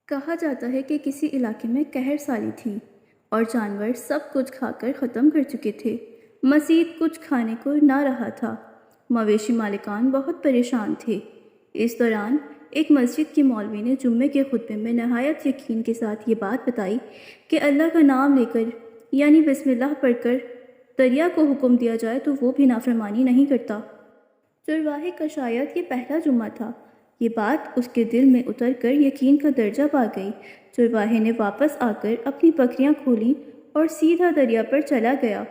کہا جاتا ہے کہ کسی علاقے میں قہر سالی تھی اور جانور سب کچھ کھا کر ختم کر چکے تھے۔ مزید کچھ کھانے کو نہ رہا تھا۔ مویشی مالکان بہت پریشان تھے۔ اس دوران ایک مسجد کے مولوی نے جمعے کے خطبے میں نہایت یقین کے ساتھ یہ بات بتائی کہ اللہ کا نام لے کر یعنی بسم اللہ پڑھ کر دریا کو حکم دیا جائے تو وہ بھی نافرمانی نہیں کرتا۔ چرواہے کا شاید یہ پہلا جمعہ تھا۔ یہ بات اس کے دل میں اتر کر یقین کا درجہ پا گئی۔ چرواہے نے واپس آ کر اپنی بکریاں کھولیں اور سیدھا دریا پر چلا گیا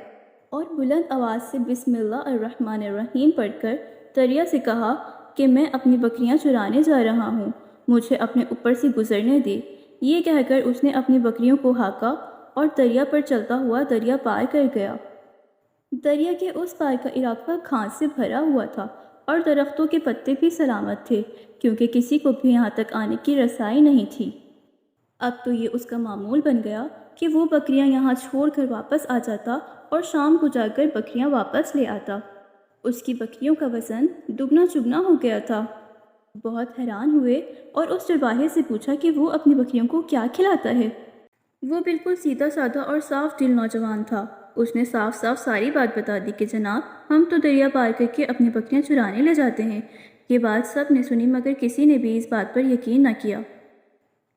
اور بلند آواز سے بسم اللہ الرحمن الرحیم پڑھ کر دریا سے کہا کہ میں اپنی بکریاں چرانے جا رہا ہوں، مجھے اپنے اوپر سے گزرنے دے۔ یہ کہہ کر اس نے اپنی بکریوں کو ہانکا اور دریا پر چلتا ہوا دریا پار کر گیا۔ دریا کے اس پار کا علاقہ گھاس سے بھرا ہوا تھا اور درختوں کے پتے بھی سلامت تھے، کیونکہ کسی کو بھی یہاں تک آنے کی رسائی نہیں تھی۔ اب تو یہ اس کا معمول بن گیا کہ وہ بکریاں یہاں چھوڑ کر واپس آ جاتا اور شام کو جا کر بکریاں واپس لے آتا۔ اس کی بکریوں کا وزن دگنا چگنا ہو گیا تھا۔ بہت حیران ہوئے اور اس چرواہے سے پوچھا کہ وہ اپنی بکریوں کو کیا کھلاتا ہے۔ وہ بالکل سیدھا سادہ اور صاف دل نوجوان تھا۔ اس نے صاف صاف ساری بات بتا دی کہ جناب، ہم تو دریا پار کر کے اپنی بکریاں چرانے لے جاتے ہیں۔ یہ بات سب نے سنی مگر کسی نے بھی اس بات پر یقین نہ کیا،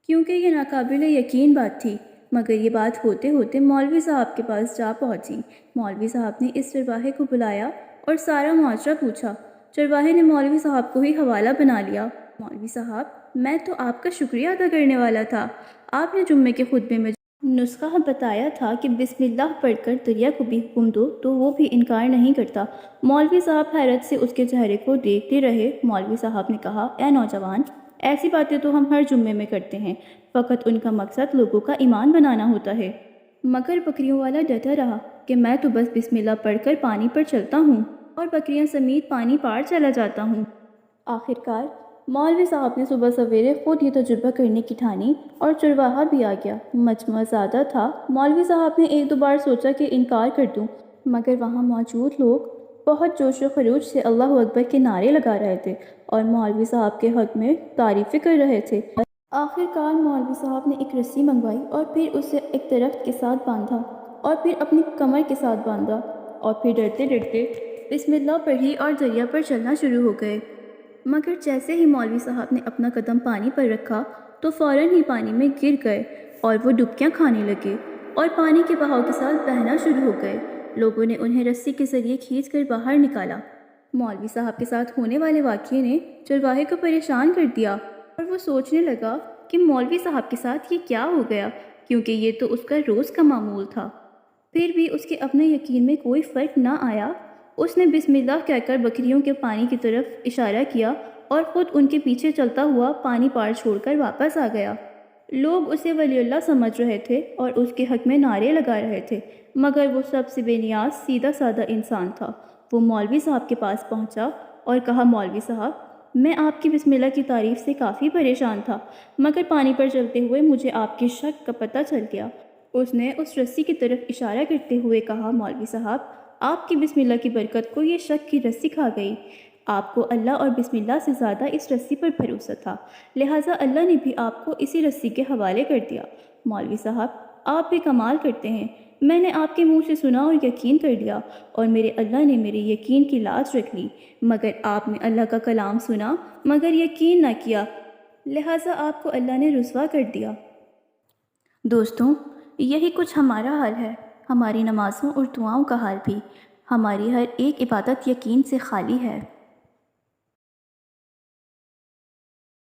کیونکہ یہ ناقابل یقین بات تھی۔ مگر یہ بات ہوتے ہوتے مولوی صاحب کے پاس جا پہنچی۔ مولوی صاحب نے اس چرواہے کو بلایا اور سارا معاشرہ پوچھا۔ چرواہے نے مولوی صاحب کو ہی حوالہ بنا لیا۔ مولوی صاحب، میں تو آپ کا شکریہ ادا کرنے والا تھا۔ آپ نے جمعے کے خطبے میں نسخہ بتایا تھا کہ بسم اللہ پڑھ کر دریا کو بھی حکم دو تو وہ بھی انکار نہیں کرتا۔ مولوی صاحب حیرت سے اس کے چہرے کو دیکھتے رہے۔ مولوی صاحب نے کہا، اے نوجوان، ایسی باتیں تو ہم ہر جمعے میں کرتے ہیں، فقط ان کا مقصد لوگوں کا ایمان بنانا ہوتا ہے۔ مگر بکریوں والا ڈٹا رہا کہ میں تو بس بسم اللہ پڑھ کر پانی پر چلتا ہوں اور بکریاں سمیت پانی پار چلا جاتا ہوں۔ آخرکار مولوی صاحب نے صبح سویرے خود یہ تجربہ کرنے کی ٹھانی اور چرواہا بھی آ گیا۔ مجمع زیادہ تھا۔ مولوی صاحب نے ایک دو بار سوچا کہ انکار کر دوں، مگر وہاں موجود لوگ بہت جوش و خروش سے اللہ اکبر کے نعرے لگا رہے تھے اور مولوی صاحب کے حق میں تعریفیں کر رہے تھے۔ آخرکار مولوی صاحب نے ایک رسی منگوائی اور پھر اسے ایک درخت کے ساتھ باندھا اور پھر اپنی کمر کے ساتھ باندھا اور پھر ڈرتے ڈرتے بسم اللہ پڑھی اور دریا پر چلنا شروع ہو گئے۔ مگر جیسے ہی مولوی صاحب نے اپنا قدم پانی پر رکھا تو فوراً ہی پانی میں گر گئے اور وہ ڈبکیاں کھانے لگے اور پانی کے بہاؤ کے ساتھ بہنا شروع ہو گئے۔ لوگوں نے انہیں رسی کے ذریعے کھینچ کر باہر نکالا۔ مولوی صاحب کے ساتھ ہونے والے واقعے نے چرواہے کو پریشان کر دیا اور وہ سوچنے لگا کہ مولوی صاحب کے ساتھ یہ کیا ہو گیا، کیونکہ یہ تو اس کا روز کا معمول تھا۔ پھر بھی اس کے اپنے یقین میں کوئی فرق نہ آیا۔ اس نے بسم اللہ کہہ کر بکریوں کے پانی کی طرف اشارہ کیا اور خود ان کے پیچھے چلتا ہوا پانی پار چھوڑ کر واپس آ گیا۔ لوگ اسے ولی اللہ سمجھ رہے تھے اور اس کے حق میں نعرے لگا رہے تھے، مگر وہ سب سے بے نیاز سیدھا سادہ انسان تھا۔ وہ مولوی صاحب کے پاس پہنچا اور کہا، مولوی صاحب، میں آپ کی بسم اللہ کی تعریف سے کافی پریشان تھا، مگر پانی پر چلتے ہوئے مجھے آپ کے شک کا پتہ چل گیا۔ اس نے اس رسی کی طرف اشارہ کرتے ہوئے کہا، مولوی صاحب، آپ کی بسم اللہ کی برکت کو یہ شک کی رسی کھا گئی۔ آپ کو اللہ اور بسم اللہ سے زیادہ اس رسی پر بھروسہ تھا، لہٰذا اللہ نے بھی آپ کو اسی رسی کے حوالے کر دیا۔ مولوی صاحب، آپ بھی کمال کرتے ہیں۔ میں نے آپ کے منہ سے سنا اور یقین کر لیا اور میرے اللہ نے میرے یقین کی لاج رکھ لی، مگر آپ نے اللہ کا کلام سنا مگر یقین نہ کیا، لہٰذا آپ کو اللہ نے رسوا کر دیا۔ دوستوں، یہی کچھ ہمارا حال ہے، ہماری نمازوں اور دعاؤں کا حال بھی۔ ہماری ہر ایک عبادت یقین سے خالی ہے۔